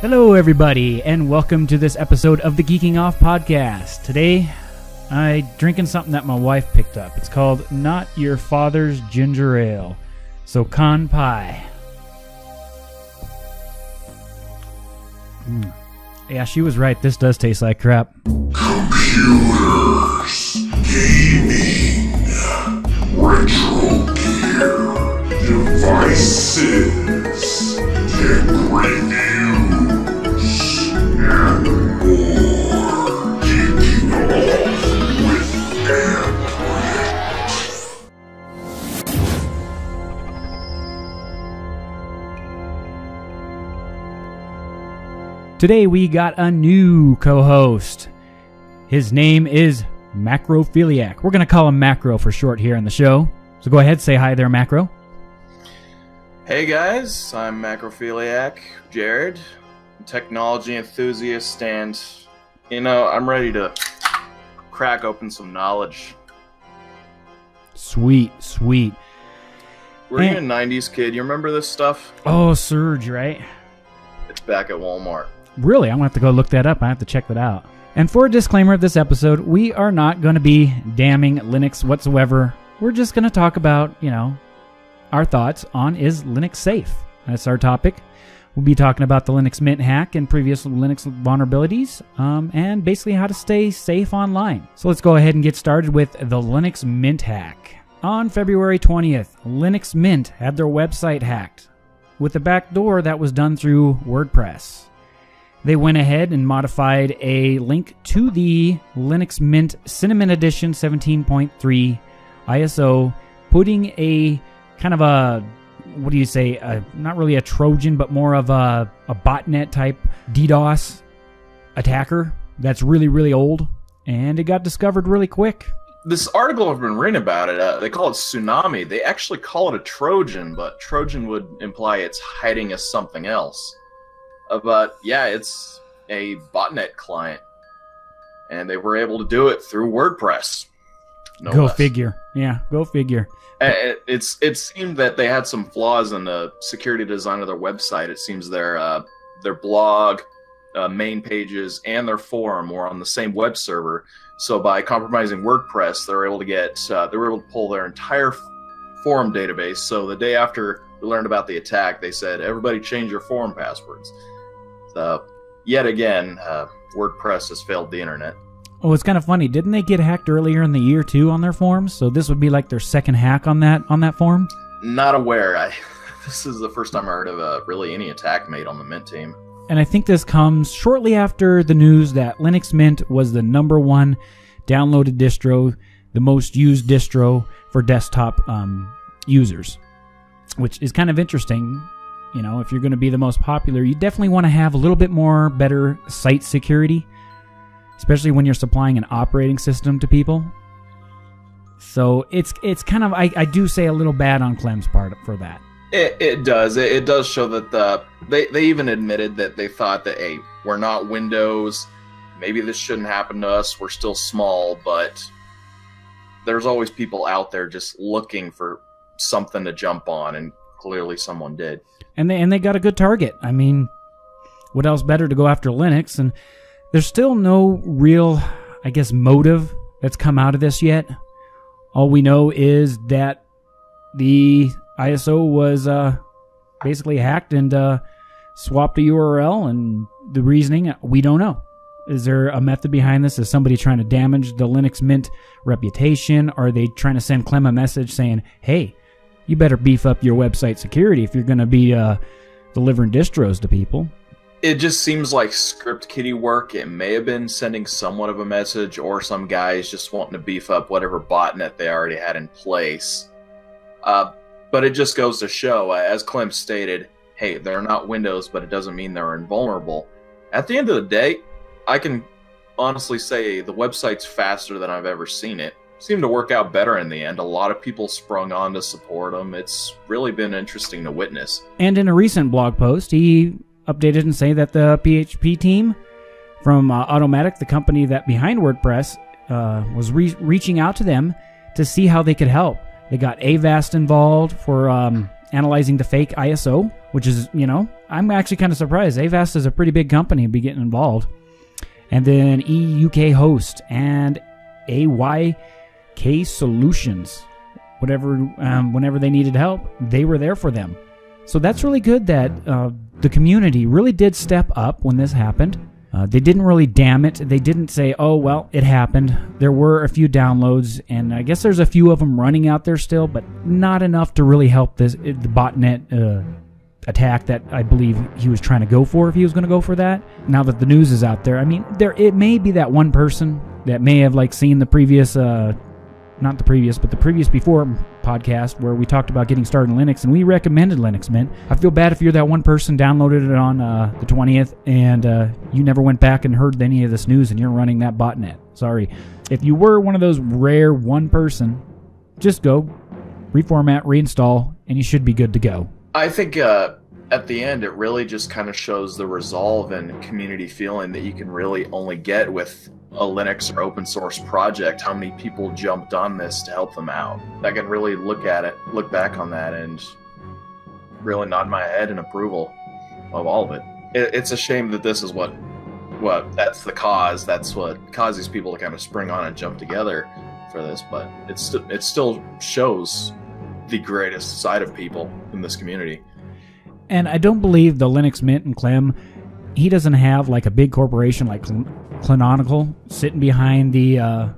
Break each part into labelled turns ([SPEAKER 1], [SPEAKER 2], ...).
[SPEAKER 1] Hello everybody, and welcome to this episode of the Geeking Off podcast. Today, I'm drinking something that my wife picked up. It's called Not Your Father's Ginger Ale. So, kanpai. Yeah, she was right. This does taste like crap.
[SPEAKER 2] Computers, gaming, retro gear, devices, tech reviews, and more. Geeking Off with
[SPEAKER 1] Today we got a new co-host. His name is Macrophiliac. We're going to call him Macro for short here on the show. So go ahead, say hi there, Macro.
[SPEAKER 3] Hey guys, I'm Macrophiliac, Jared, technology enthusiast, and, I'm ready to crack open some knowledge.
[SPEAKER 1] Sweet, sweet.
[SPEAKER 3] Were you a 90s kid? You remember this stuff?
[SPEAKER 1] Oh, Surge, right?
[SPEAKER 3] It's back at Walmart.
[SPEAKER 1] Really? I'm going to have to go look that up. I have to check that out. And for a disclaimer of this episode, we are not going to be damning Linux whatsoever. We're just going to talk about, our thoughts on is Linux safe. That's our topic. We'll be talking about the Linux Mint hack and previous Linux vulnerabilities, and basically how to stay safe online. So let's go ahead and get started with the Linux Mint hack. On February 20th, Linux Mint had their website hacked with a backdoor that was done through WordPress. They went ahead and modified a link to the Linux Mint Cinnamon Edition 17.3 ISO, putting a kind of a, not really a Trojan, but more of a botnet type DDoS attacker that's really, really old, and it got discovered really quick.
[SPEAKER 3] This article I've been reading about it, they call it Tsunami. They actually call it a Trojan, but Trojan would imply it's hiding as something else. But yeah, it's a botnet client, and they were able to do it through WordPress.
[SPEAKER 1] Go less. Figure. Yeah, go figure.
[SPEAKER 3] It seemed that they had some flaws in the security design of their website. It seems their blog, main pages, and their forum were on the same web server. So by compromising WordPress, they were able to pull their entire forum database. So the day after we learned about the attack, they said, "Everybody change your forum passwords." So yet again, WordPress has failed the internet.
[SPEAKER 1] Oh, it's kind of funny. Didn't they get hacked earlier in the year too on their forums? So this would be like their second hack on that forum?
[SPEAKER 3] Not aware. This is the first time I heard of really any attack made on the Mint team.
[SPEAKER 1] And I think this comes shortly after the news that Linux Mint was the #1 downloaded distro, the most used distro for desktop users, which is kind of interesting. If you're going to be the most popular, you definitely want to have a little bit more better site security, especially when you're supplying an operating system to people. So it's kind of, I do say a little bad on Clem's part for that.
[SPEAKER 3] It does. It does show that they even admitted that they thought that, hey, we're not Windows. Maybe this shouldn't happen to us. We're still small, but there's always people out there just looking for something to jump on, and clearly someone did.
[SPEAKER 1] And they got a good target. I mean, what else better to go after Linux? And there's still no real, motive that's come out of this yet. All we know is that the ISO was basically hacked and swapped a URL, and the reasoning, we don't know. Is there a method behind this? Is somebody trying to damage the Linux Mint reputation? Are they trying to send Clem a message saying, hey, you better beef up your website security if you're going to be delivering distros to people?
[SPEAKER 3] It just seems like script kiddie work. It may have been sending somewhat of a message, or some guys just wanting to beef up whatever botnet they already had in place. But it just goes to show, as Clem stated, hey, they're not Windows, but it doesn't mean they're invulnerable. At the end of the day, I can honestly say the website's faster than I've ever seen it. Seemed to work out better in the end. A lot of people sprung on to support them. It's really been interesting to witness.
[SPEAKER 1] And in a recent blog post, he updated and say that the PHP team from Automatic, the company that behind WordPress, was reaching out to them to see how they could help. They got Avast involved for analyzing the fake ISO, which is, I'm actually kind of surprised. Avast is a pretty big company to be getting involved. And then EUK Host and AYK Solutions. Whenever they needed help, they were there for them. So that's really good that the community really did step up when this happened. They didn't really damn it. They didn't say, oh, well, it happened. There were a few downloads, and I guess there's a few of them running out there still, but not enough to really help the botnet attack that I believe he was trying to go for, if he was going to go for that. Now that the news is out there, I mean, it may be that one person that may have seen the previous not the previous, but the previous before podcast where we talked about getting started in Linux, and we recommended Linux Mint. I feel bad if you're that one person, downloaded it on the 20th, and you never went back and heard any of this news, and you're running that botnet. Sorry. If you were one of those rare one person, just go, reformat, reinstall, and you should be good to go.
[SPEAKER 3] I think at the end, it really just kind of shows the resolve and community feeling that you can really only get with a Linux or open source project. How many people jumped on this to help them out? I can really look back on that and really nod my head in approval of all of it. It's a shame that this is what that's the cause. That's what caused these people to kind of spring on and jump together for this. But it still shows the greatest side of people in this community.
[SPEAKER 1] And I don't believe the Linux Mint and Clem, he doesn't have a big corporation like Canonical sitting behind the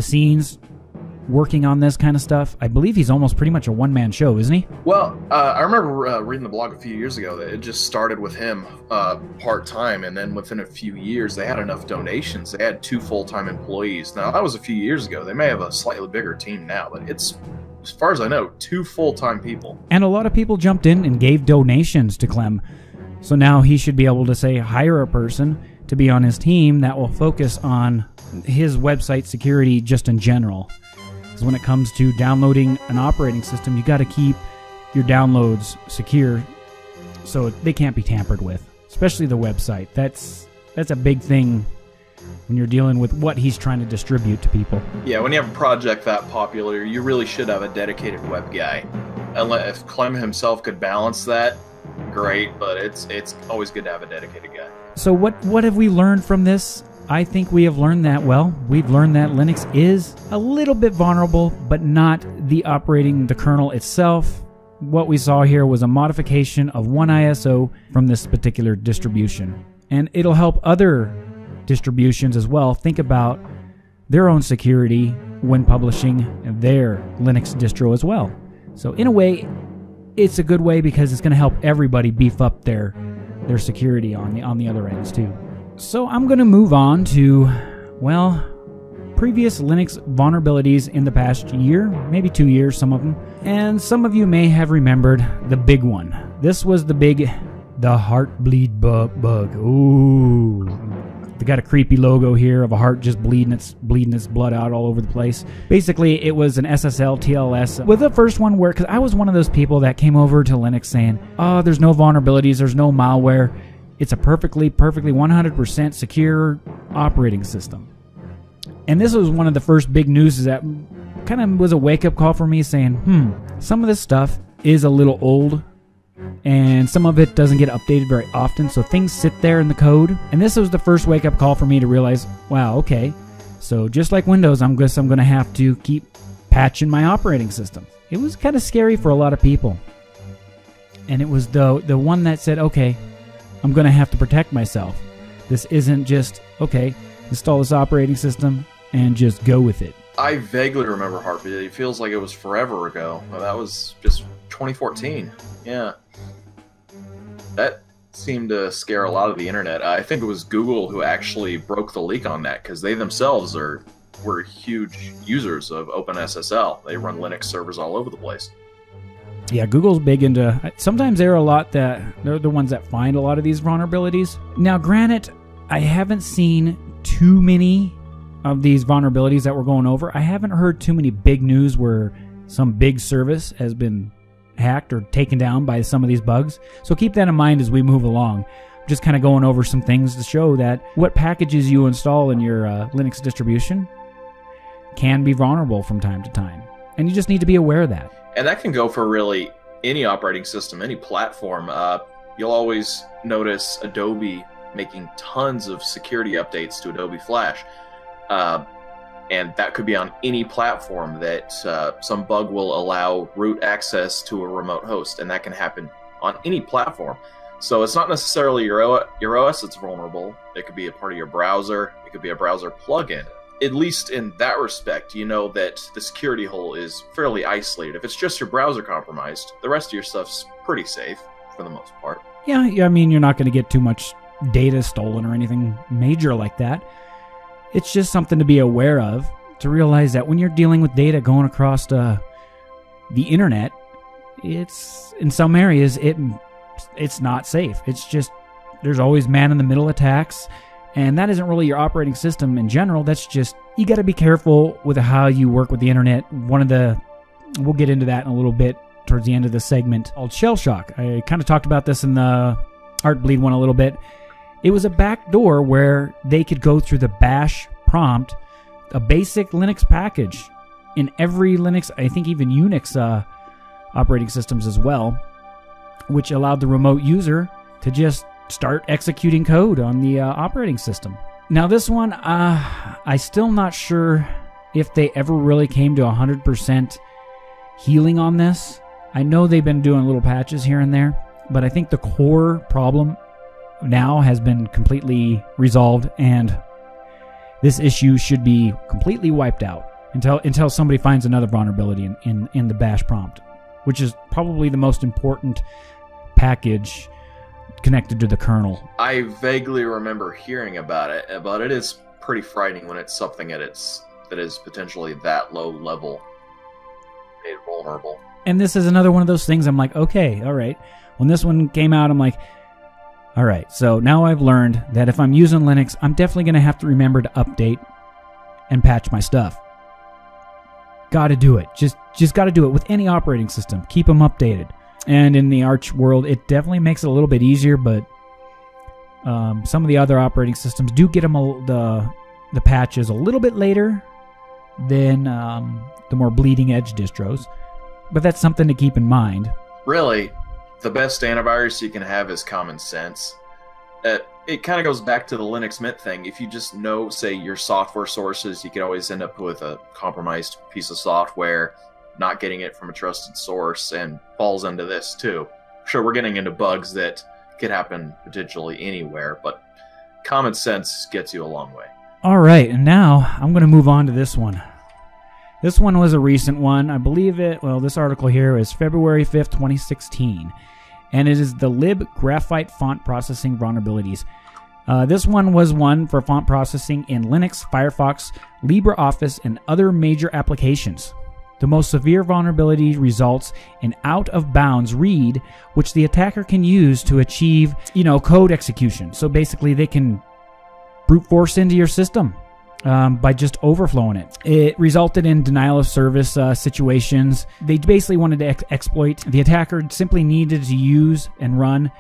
[SPEAKER 1] scenes working on this kind of stuff. I believe he's almost pretty much a one-man show, isn't he?
[SPEAKER 3] Well, I remember reading the blog a few years ago that it just started with him part-time, and then within a few years they had enough donations. They had 2 full-time employees. Now, that was a few years ago. They may have a slightly bigger team now, but it's, as far as I know, 2 full-time people. And
[SPEAKER 1] a lot of people jumped in and gave donations to Clem. So now he should be able to, say, hire a person to be on his team that will focus on his website security just in general. Because when it comes to downloading an operating system, you got to keep your downloads secure so they can't be tampered with, especially the website. That's a big thing when you're dealing with what he's trying to distribute to people.
[SPEAKER 3] Yeah, when you have a project that popular, you really should have a dedicated web guy. If Clem himself could balance that, great, but it's always good to have a dedicated guy.
[SPEAKER 1] So what have we learned from this? I think we have learned that, we've learned that Linux is a little bit vulnerable, but not the kernel itself. What we saw here was a modification of one ISO from this particular distribution. And it'll help other distributions as well think about their own security when publishing their Linux distro as well. So in a way, it's a good way because it's going to help everybody beef up their security on the other ends too. So I'm going to move on to, previous Linux vulnerabilities in the past year, maybe 2 years, some of them. And some of you may have remembered the big one. This was the Heartbleed bug. Ooh. They got a creepy logo here of a heart just bleeding its blood out all over the place. Basically, it was an SSL TLS. With the first one because I was one of those people that came over to Linux saying, oh, there's no vulnerabilities, there's no malware. It's a perfectly 100% secure operating system. And this was one of the first big news that kind of was a wake-up call for me saying, some of this stuff is a little old, and some of it doesn't get updated very often, so things sit there in the code. And this was the first wake-up call for me to realize, wow, okay, so just like Windows, I'm going to have to keep patching my operating system. It was kind of scary for a lot of people. And it was the one that said, okay, I'm going to have to protect myself. This isn't just, okay, install this operating system and just go with it.
[SPEAKER 3] I vaguely remember Heartbeat. It feels like it was forever ago. That was just 2014. Yeah. That seemed to scare a lot of the internet. I think it was Google who actually broke the leak on that because they themselves were huge users of OpenSSL. They run Linux servers all over the place.
[SPEAKER 1] Yeah, Google's big into... Sometimes they're the ones that find a lot of these vulnerabilities. Now, granted, I haven't seen too many of these vulnerabilities that we're going over. I haven't heard too many big news where some big service has been hacked or taken down by some of these bugs. So keep that in mind as we move along. I'm just kind of going over some things to show that what packages you install in your Linux distribution can be vulnerable from time to time. And you just need to be aware of that.
[SPEAKER 3] And that can go for really any operating system, any platform. You'll always notice Adobe making tons of security updates to Adobe Flash. And that could be on any platform that some bug will allow root access to a remote host. And that can happen on any platform. So it's not necessarily your OS that's vulnerable. It could be a part of your browser. It could be a browser plugin. At least in that respect, you know that the security hole is fairly isolated. If it's just your browser compromised, the rest of your stuff's pretty safe for the most part.
[SPEAKER 1] Yeah, I mean, you're not going to get too much data stolen or anything major like that. It's just something to be aware of, to realize that when you're dealing with data going across the internet, it's in some areas it's not safe. It's just there's always man-in-the-middle attacks. And that isn't really your operating system in general. That's just, you got to be careful with how you work with the internet. We'll get into that in a little bit towards the end of the segment, called Shell Shock. I kind of talked about this in the Heartbleed one a little bit. It was a backdoor where they could go through the bash prompt, a basic Linux package in every Linux, I think even Unix operating systems as well, which allowed the remote user to just start executing code on the operating system. Now this one, I'm still not sure if they ever really came to 100% healing on this. I know they've been doing little patches here and there, but I think the core problem now has been completely resolved, and this issue should be completely wiped out until somebody finds another vulnerability in the bash prompt, which is probably the most important package connected to the kernel.
[SPEAKER 3] I vaguely remember hearing about it, but it is pretty frightening when it's something that is potentially that low level made vulnerable.
[SPEAKER 1] And this is another one of those things I'm like, okay, all right. When this one came out, I'm like, all right, so now I've learned that if I'm using Linux, I'm definitely going to have to remember to update and patch my stuff. Got to do it. Just got to do it with any operating system. Keep them updated. And in the Arch world, it definitely makes it a little bit easier, but some of the other operating systems do get them the patches a little bit later than the more bleeding edge distros. But that's something to keep in mind.
[SPEAKER 3] Really, the best antivirus you can have is common sense. It kind of goes back to the Linux Mint thing. If you just know, say, your software sources, you could always end up with a compromised piece of software, not getting it from a trusted source, and falls into this too. Sure, we're getting into bugs that could happen potentially anywhere, but common sense gets you a long way.
[SPEAKER 1] All right, and now I'm going to move on to this one. This one was a recent one. I believe this article here is February 5th, 2016, and it is the lib graphite font processing vulnerabilities. This one was one for font processing in Linux, Firefox, LibreOffice, and other major applications. The most severe vulnerability results in out-of-bounds read, which the attacker can use to achieve, code execution. So basically, they can brute force into your system by just overflowing it. It resulted in denial of service situations. They basically wanted to exploit. The attacker simply needed to use and run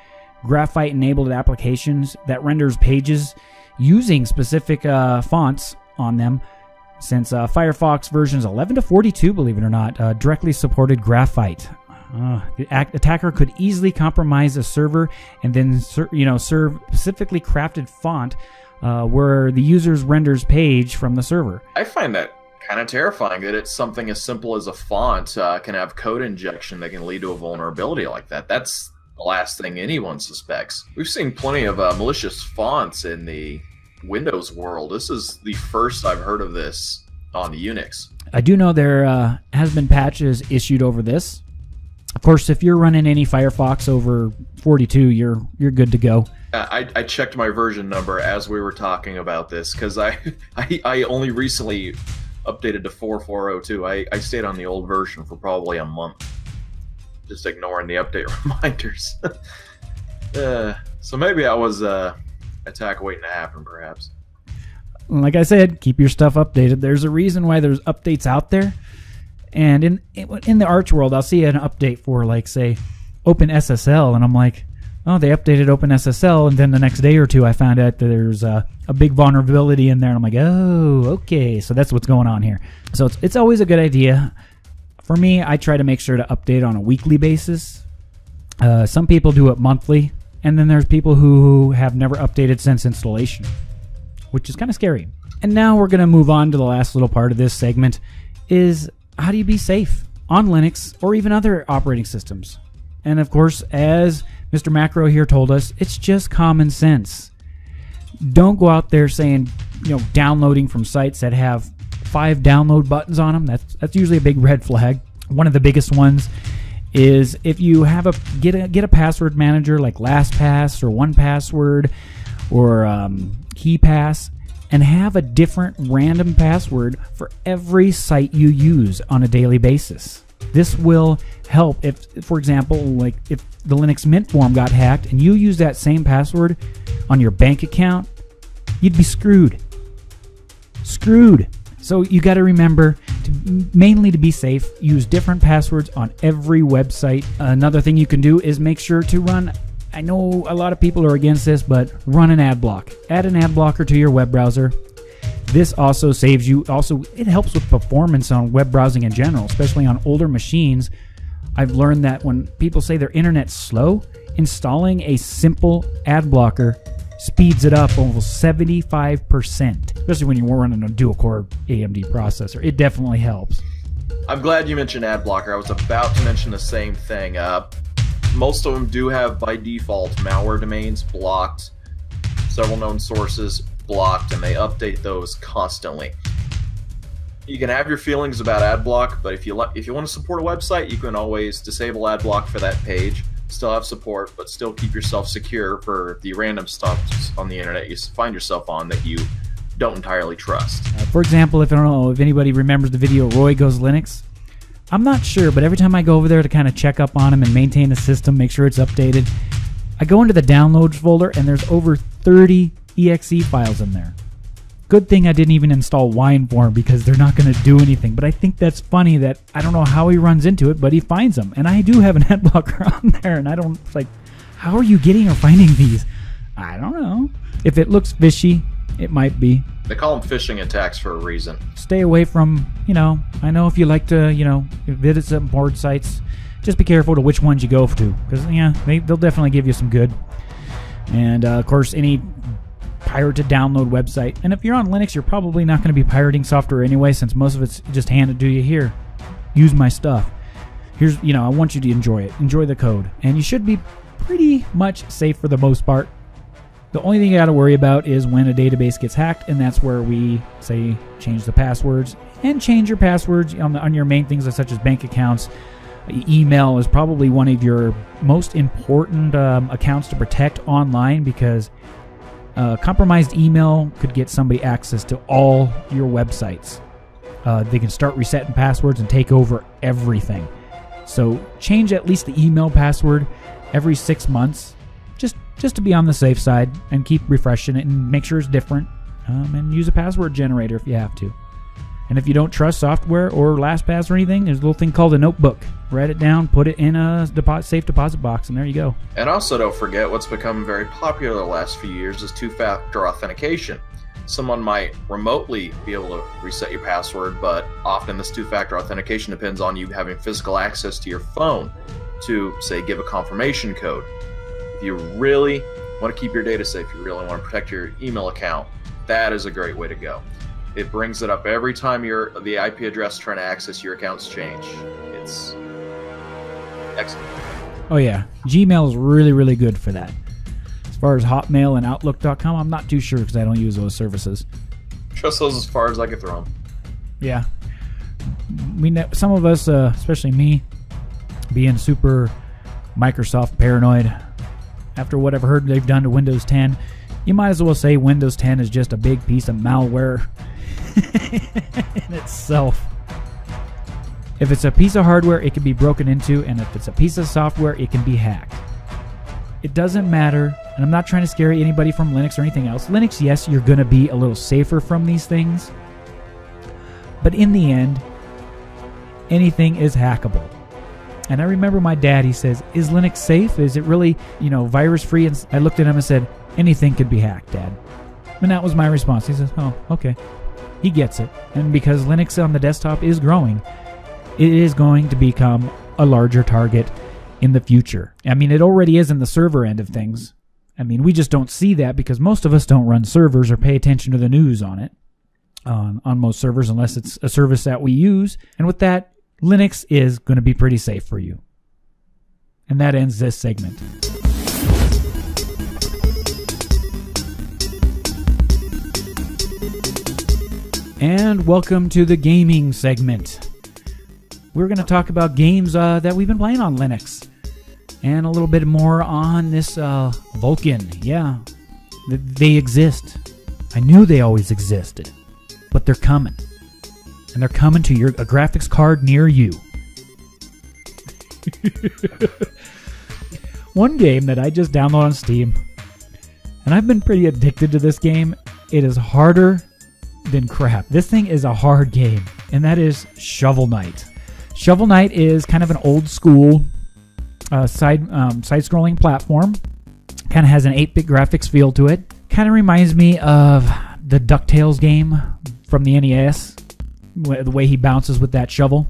[SPEAKER 1] graphite-enabled applications that renders pages using specific fonts on them. Since Firefox versions 11 to 42, believe it or not, directly supported graphite. The attacker could easily compromise a server and then serve specifically crafted font where the user's renders page from the server.
[SPEAKER 3] I find that kind of terrifying that it's something as simple as a font can have code injection that can lead to a vulnerability like that. That's the last thing anyone suspects. We've seen plenty of malicious fonts in the Windows world. This is the first I've heard of this on Unix.
[SPEAKER 1] I do know there has been patches issued over this. Of course, if you're running any Firefox over 42, you're good to go.
[SPEAKER 3] I checked my version number as we were talking about this because I only recently updated to 4.402. I stayed on the old version for probably a month, just ignoring the update reminders. So maybe I was attack waiting to happen, perhaps.
[SPEAKER 1] Like I said, keep your stuff updated. There's a reason why there's updates out there. And in the Arch world, I'll see an update for, like, say, OpenSSL, and I'm like, oh, they updated OpenSSL, and then the next day or two I found out that there's a big vulnerability in there, and I'm like, oh, okay, so that's what's going on here. So it's always a good idea. For me, I try to make sure to update on a weekly basis. Some people do it monthly, and then there's people who have never updated since installation, which is kind of scary. And now we're going to move on to the last little part of this segment, is how do you be safe on Linux or even other operating systems? And of course, as Mr. Macro here told us, it's just common sense. Don't go out there saying, downloading from sites that have 5 download buttons on them. That's usually a big red flag. One of the biggest ones is if you have get a password manager like LastPass or 1Password or KeePass, and have a different random password for every site you use on a daily basis. This will help if, for example, like if the Linux Mint form got hacked and you use that same password on your bank account, you'd be screwed. So you got to remember mainly to be safe, use different passwords on every website. Another thing you can do is make sure to run, I know a lot of people are against this, but run an ad block. Add an ad blocker to your web browser. This also saves you. Also, it helps with performance on web browsing in general, especially on older machines. I've learned that when people say their internet's slow, installing a simple ad blocker speeds it up almost 75%, especially when you're running a dual-core AMD processor. It definitely helps.
[SPEAKER 3] I'm glad you mentioned ad blocker. I was about to mention the same thing. Most of them do have, by default, malware domains blocked, several known sources blocked, and they update those constantly. You can have your feelings about ad block, but if you want to support a website, you can always disable ad block for that page. Still have support, but still keep yourself secure for the random stuff on the internet you find yourself on that you don't entirely trust.
[SPEAKER 1] For example, I don't know if anybody remembers the video Roy Goes Linux. I'm not sure, but every time I go over there to kind of check up on him and maintain the system, make sure it's updated, I go into the downloads folder and there's over 30 exe files in there. Good thing I didn't even install Wine for him because they're not going to do anything. But I think that's funny that I don't know how he runs into it, but he finds them. And I do have an ad blocker on there, and I don't, like, how are you getting or finding these? I don't know. If it looks fishy, it might be.
[SPEAKER 3] They call them phishing attacks for a reason.
[SPEAKER 1] Stay away from, I know if you like to, visit some board sites, just be careful to which ones you go to. Because, they'll definitely give you some good. And, of course, any pirated download website. And if you're on Linux, you're probably not going to be pirating software anyway, since most of it's just handed to you. Here, use my stuff. Here's, I want you to enjoy it. Enjoy the code. And you should be pretty much safe for the most part. The only thing you got to worry about is when a database gets hacked, and that's where we say change the passwords. And change your passwords on your main things such as bank accounts. Email is probably one of your most important accounts to protect online, because compromised email could get somebody access to all your websites. They can start resetting passwords and take over everything. So change at least the email password every 6 months, just to be on the safe side, and keep refreshing it and make sure it's different. And use a password generator if you have to. And if you don't trust software or LastPass or anything, there's a little thing called a notebook. Write it down, put it in a safe deposit box, and there you go.
[SPEAKER 3] And also don't forget what's become very popular the last few years is two-factor authentication. Someone might remotely be able to reset your password, but often this two-factor authentication depends on you having physical access to your phone to, say, give a confirmation code. If you really want to keep your data safe, you really want to protect your email account, that is a great way to go. It brings it up every time the IP address trying to access your accounts change. It's excellent.
[SPEAKER 1] Oh yeah, Gmail is really, really good for that. As far as Hotmail and Outlook.com, I'm not too sure because I don't use those services.
[SPEAKER 3] Trust those as far as I can throw them.
[SPEAKER 1] Yeah. Some of us, especially me, being super Microsoft paranoid, after what I've heard they've done to Windows 10, you might as well say Windows 10 is just a big piece of malware in itself. If it's a piece of hardware, it can be broken into, and if it's a piece of software, it can be hacked. It doesn't matter, and I'm not trying to scare anybody from Linux or anything else. Linux, yes, you're going to be a little safer from these things, but in the end, anything is hackable. And I remember my dad, he says, is Linux safe? Is it really, virus-free? And I looked at him and said, anything could be hacked, Dad. And that was my response. He says, oh, okay. He gets it. And because Linux on the desktop is growing, it is going to become a larger target in the future. I mean, it already is in the server end of things. I mean, we just don't see that because most of us don't run servers or pay attention to the news on it, on most servers, unless it's a service that we use. And with that, Linux is going to be pretty safe for you. And that ends this segment. And welcome to the gaming segment. We're going to talk about games that we've been playing on Linux. And a little bit more on this Vulkan. Yeah, they exist. I knew they always existed. But they're coming. And they're coming to a graphics card near you. One game that I just downloaded on Steam, and I've been pretty addicted to this game. It is harder than crap. This thing is a hard game, and that is Shovel Knight. Shovel Knight is kind of an old school side-scrolling platform. Kind of has an 8-bit graphics feel to it. Kind of reminds me of the DuckTales game from the NES, the way he bounces with that shovel.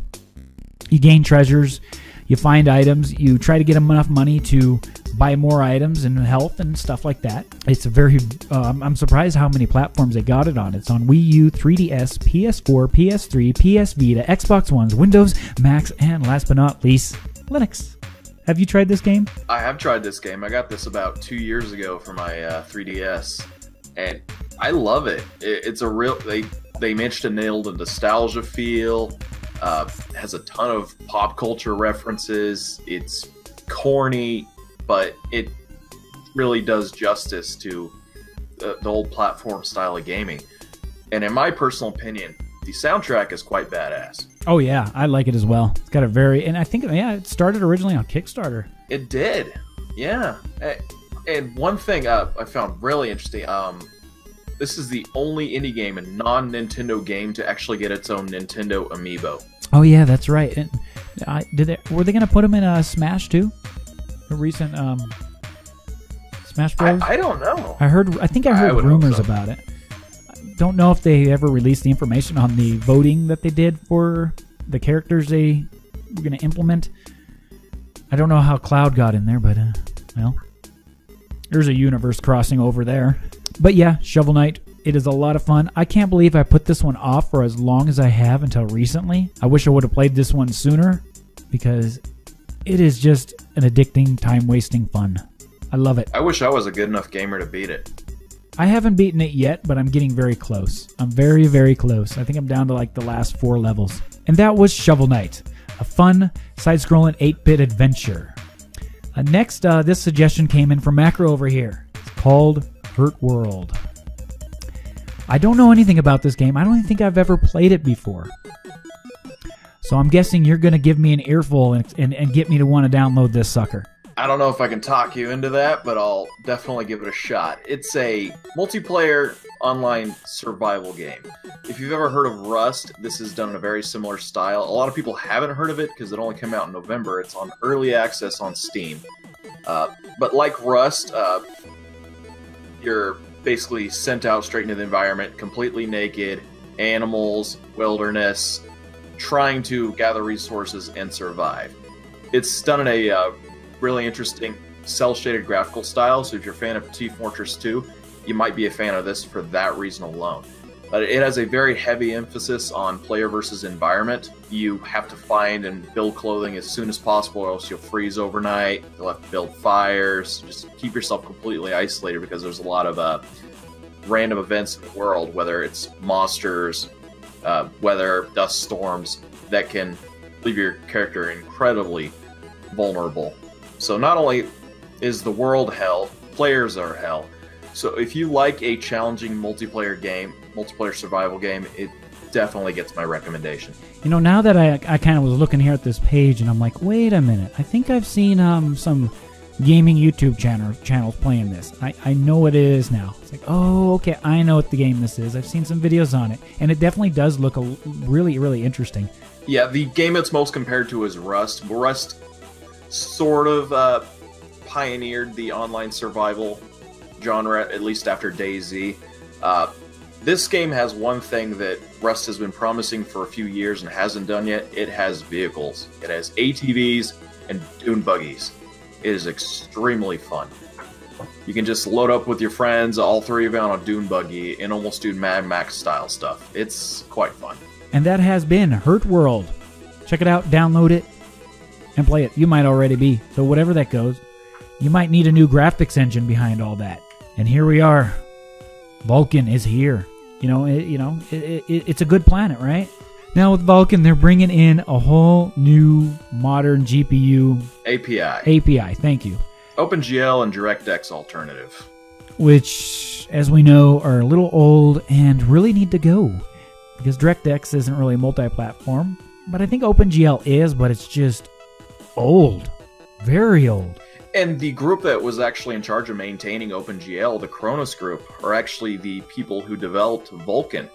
[SPEAKER 1] You gain treasures, you find items, you try to get enough money to buy more items and health and stuff like that. It's a very, I'm surprised how many platforms they got it on. It's on Wii U, 3DS, PS4, PS3, PS Vita, Xbox One, Windows, Macs, and last but not least, Linux. Have you tried this game?
[SPEAKER 3] I have tried this game. I got this about 2 years ago for my 3DS, and I love it. It's a real, they managed to nail the nostalgia feel. Has a ton of pop culture references. It's corny, but it really does justice to the old platform style of gaming. And in my personal opinion, the soundtrack is quite badass.
[SPEAKER 1] Oh yeah, I like it as well. It's got a very, and I think, yeah, it started originally on Kickstarter.
[SPEAKER 3] It did, yeah. And one thing I found really interesting, this is the only indie game, a non-Nintendo game, to actually get its own Nintendo amiibo.
[SPEAKER 1] Oh yeah, that's right. And were they going to put them in Smash too? A recent Smash Bros.
[SPEAKER 3] I don't know.
[SPEAKER 1] I think I heard rumors about it. Don't know if they ever released the information on the voting that they did for the characters they were going to implement. I don't know how Cloud got in there, but well, there's a universe crossing over there. But yeah, Shovel Knight, it is a lot of fun. I can't believe I put this one off for as long as I have until recently. I wish I would have played this one sooner because it is just an addicting, time-wasting fun. I love it.
[SPEAKER 3] I wish I was a good enough gamer to beat it.
[SPEAKER 1] I haven't beaten it yet, but I'm getting very close. I'm very, very close. I think I'm down to like the last 4 levels. And that was Shovel Knight, a fun, side-scrolling 8-bit adventure. Next, this suggestion came in from Macro over here. It's called Hurtworld. I don't know anything about this game. I don't even think I've ever played it before. So I'm guessing you're going to give me an earful and get me to want to download this sucker.
[SPEAKER 3] I don't know if I can talk you into that, but I'll definitely give it a shot. It's a multiplayer online survival game. If you've ever heard of Rust, this is done in a very similar style. A lot of people haven't heard of it because it only came out in November. It's on early access on Steam. But like Rust, you're basically sent out straight into the environment, completely naked, animals, wilderness, trying to gather resources and survive. It's done in a really interesting cel-shaded graphical style, so if you're a fan of Team Fortress 2, you might be a fan of this for that reason alone. But it has a very heavy emphasis on player versus environment. You have to find and build clothing as soon as possible, or else you'll freeze overnight. You'll have to build fires. Just keep yourself completely isolated because there's a lot of random events in the world, whether it's monsters, weather, dust storms, that can leave your character incredibly vulnerable. So not only is the world hell, players are hell. So if you like a challenging multiplayer survival game, it definitely gets my recommendation.
[SPEAKER 1] You know, now that I kind of was looking here at this page and I'm like, wait a minute, I think I've seen some gaming YouTube channels playing this. I know what it is now. It's like, oh, okay, I know what the game this is. I've seen some videos on it, and it definitely does look really, really interesting.
[SPEAKER 3] Yeah, the game it's most compared to is Rust. Rust sort of pioneered the online survival genre, at least after DayZ. This game has one thing that Rust has been promising for a few years and hasn't done yet. It has vehicles. It has ATVs and dune buggies. It is extremely fun. You can just load up with your friends, all three of you on a dune buggy, and almost do Mad Max style stuff. It's quite fun.
[SPEAKER 1] And that has been Hurtworld. Check it out, download it, and play it. You might already be, so whatever that goes, you might need a new graphics engine behind all that. And here we are. Vulcan is here. It's a good planet, right? Now with Vulcan, they're bringing in a whole new modern GPU API. Thank you.
[SPEAKER 3] OpenGL and DirectX alternative,
[SPEAKER 1] which, as we know, are a little old and really need to go because DirectX isn't really multi-platform. But I think OpenGL is, but it's just old, very old.
[SPEAKER 3] And the group that was actually in charge of maintaining OpenGL, the Kronos group, are actually the people who developed Vulkan.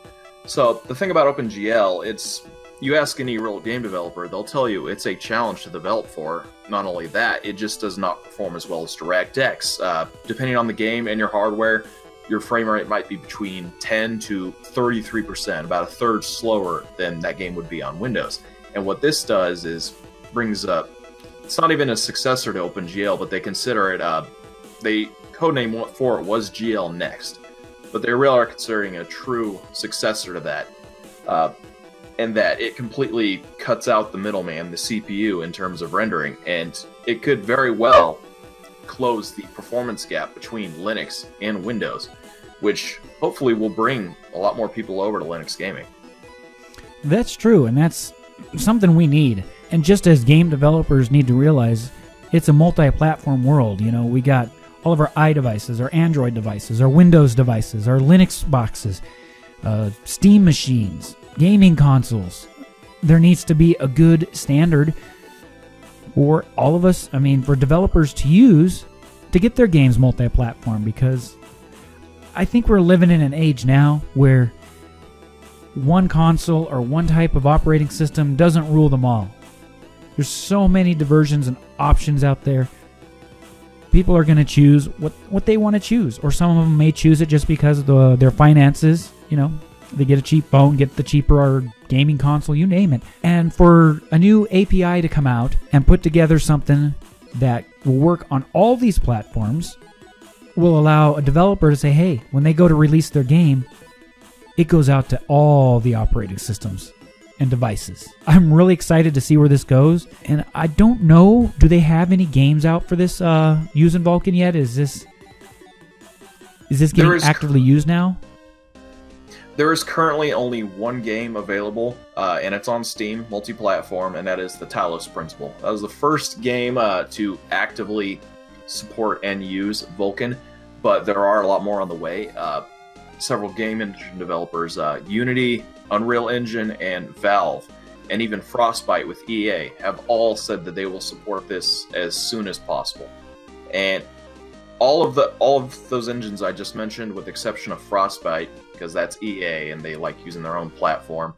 [SPEAKER 3] So the thing about OpenGL, you ask any real game developer, they'll tell you it's a challenge to develop for. Not only that, it just does not perform as well as DirectX. Depending on the game and your hardware, your frame rate might be between 10 to 33%, about a third slower than that game would be on Windows. And what this does is brings up, it's not even a successor to OpenGL, but they consider it, the codename for it was GL Next. But they really are considering a true successor to that. And that it completely cuts out the middleman, the CPU, in terms of rendering. And it could very well close the performance gap between Linux and Windows, which hopefully will bring a lot more people over to Linux gaming.
[SPEAKER 1] That's true, and that's something we need. And just as game developers need to realize, it's a multi-platform world. You know, we got all of our iDevices, our Android devices, our Windows devices, our Linux boxes, Steam machines, gaming consoles. There needs to be a good standard for all of us, for developers to use to get their games multi-platform, because I think we're living in an age now where one console or one type of operating system doesn't rule them all. There's so many diversions and options out there. People are going to choose what they want to choose, or some of them may choose it just because of their finances. You know, they get a cheap phone, get the cheaper gaming console, you name it. And for a new API to come out and put together something that will work on all these platforms will allow a developer to say, hey, when they go to release their game, it goes out to all the operating systems and devices. I'm really excited to see where this goes, and I don't know, do they have any games out for this using Vulkan yet? Is this getting actively used now?
[SPEAKER 3] There is currently only one game available, and it's on Steam, multi-platform, and that is the Talos Principle. That was the first game to actively support and use Vulkan, but there are a lot more on the way. Several game engine developers, Unity, Unreal Engine, and Valve, and even Frostbite with EA, have all said that they will support this as soon as possible. And all of those engines I just mentioned, with the exception of Frostbite, because that's EA and they like using their own platform,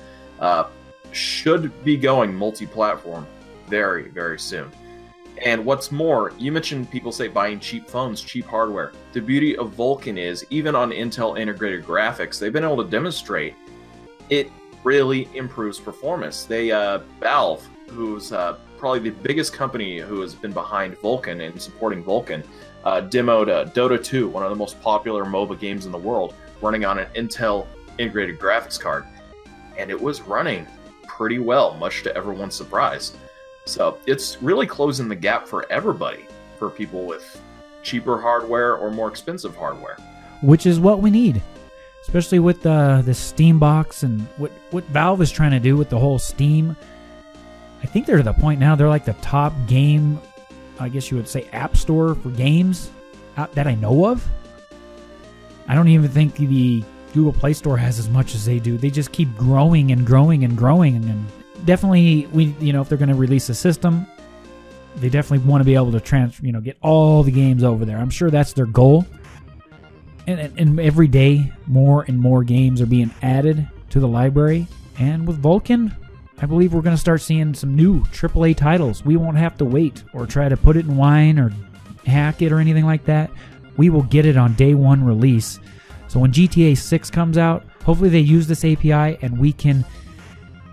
[SPEAKER 3] should be going multi-platform very, very soon. And what's more, you mentioned people say buying cheap phones, cheap hardware. The beauty of Vulkan is, even on Intel integrated graphics, they've been able to demonstrate it really improves performance. Valve, who's probably the biggest company who has been behind Vulkan and supporting Vulkan, demoed Dota 2, one of the most popular MOBA games in the world, running on an Intel integrated graphics card. And it was running pretty well, much to everyone's surprise. So it's really closing the gap for everybody, for people with cheaper hardware or more expensive hardware.
[SPEAKER 1] Which is what we need, especially with the Steam box and what Valve is trying to do with the whole Steam. I think they're to the point now, they're like the top game, I guess you would say, app store for games that I know of. I don't even think the Google Play Store has as much as they do. They just keep growing and growing and growing. And definitely, if they're going to release a system, they definitely want to be able to get all the games over there. I'm sure that's their goal. And every day, more and more games are being added to the library. And with Vulkan, I believe we're going to start seeing some new AAA titles. We won't have to wait or try to put it in wine or hack it or anything like that. We will get it on day one release. So when GTA 6 comes out, hopefully they use this API and we can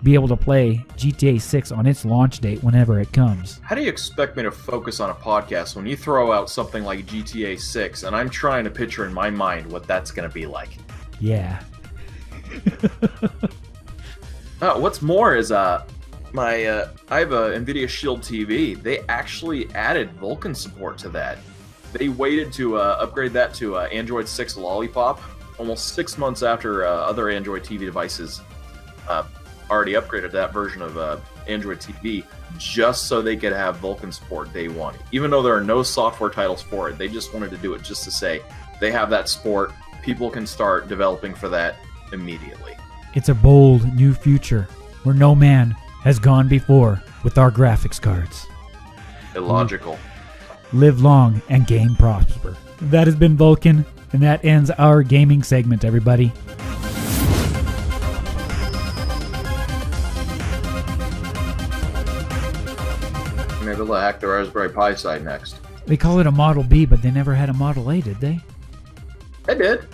[SPEAKER 1] be able to play GTA 6 on its launch date whenever it comes.
[SPEAKER 3] How do you expect me to focus on a podcast when you throw out something like GTA 6 and I'm trying to picture in my mind what that's going to be like?
[SPEAKER 1] Yeah.
[SPEAKER 3] What's more is I have a NVIDIA Shield TV. They actually added Vulkan support to that. They waited to upgrade that to Android 6 Lollipop almost 6 months after other Android TV devices already upgraded that version of Android TV, just so they could have Vulkan support day one. Even though there are no software titles for it, they just wanted to do it just to say they have that support. People can start developing for that immediately.
[SPEAKER 1] It's a bold new future where no man has gone before with our graphics cards.
[SPEAKER 3] Illogical.
[SPEAKER 1] Live long and game prosper. That has been Vulkan, and that ends our gaming segment, everybody.
[SPEAKER 3] Maybe they'll hack the Raspberry Pi side next.
[SPEAKER 1] They call it a Model B, but they never had a Model A, did they?
[SPEAKER 3] They did.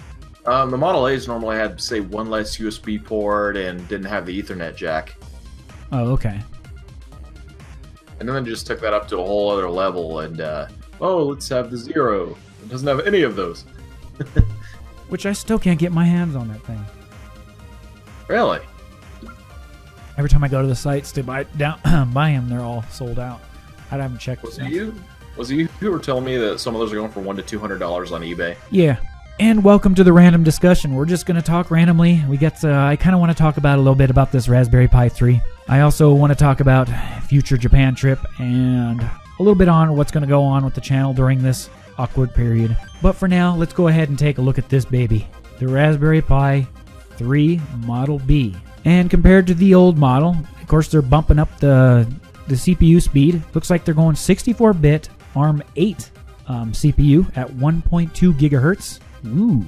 [SPEAKER 3] The Model A's normally had, say, one less USB port and didn't have the Ethernet jack.
[SPEAKER 1] Oh, okay.
[SPEAKER 3] And then they just took that up to a whole other level and, let's have the Zero. It doesn't have any of those.
[SPEAKER 1] Which I still can't get my hands on that thing.
[SPEAKER 3] Really?
[SPEAKER 1] Every time I go to the sites to buy them, they're all sold out. I haven't checked.
[SPEAKER 3] Was it you who were telling me that some of those are going for $100 to $200 on eBay?
[SPEAKER 1] Yeah. And welcome to the random discussion. We're just going to talk randomly. I kind of want to talk about a little bit about this Raspberry Pi 3. I also want to talk about future Japan trip and a little bit on what's going to go on with the channel during this awkward period. But for now, let's go ahead and take a look at this baby. The Raspberry Pi 3 Model B. And compared to the old model, of course, they're bumping up the CPU speed. Looks like they're going 64-bit ARM 8 CPU at 1.2 gigahertz. Ooh,